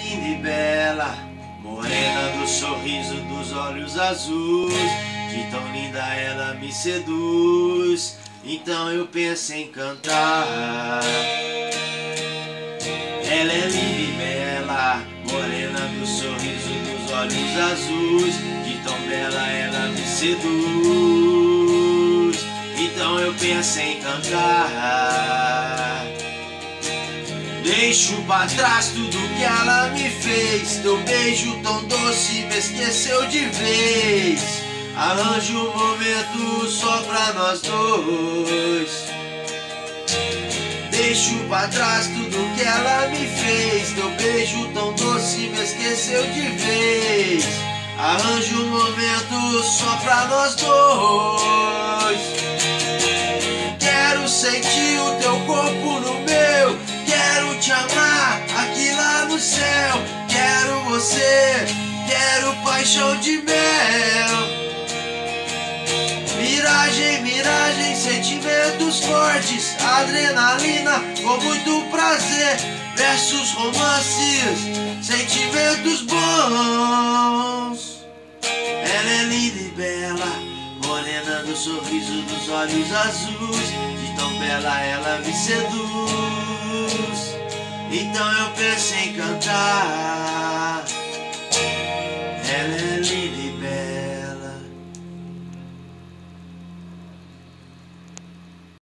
linda e bela, morena do sorriso dos olhos azuis. De tão linda ela me seduz, então eu penso em cantar. Ela é linda e bela, morena do sorriso dos olhos azuis. De tão bela ela me seduz, então eu penso em cantar. Deixo pra trás tudo que ela me fez. Teu beijo tão doce me esqueceu de vez. Arranjo um momento só pra nós dois. Deixo pra trás tudo que ela me fez. Teu beijo tão doce me esqueceu de vez. Arranjo um momento só pra nós dois. Quero sentir o teu corpo no meu. Quero te amar aqui lá no céu. Quero você, quero paixão de mel. Miragem, miragem, sentimentos fortes, adrenalina com muito prazer. Versos, romances, sentimentos bons. Ela é linda e bela, morena do sorriso dos olhos azuis. De tão bela ela me seduz, então eu penso em cantar.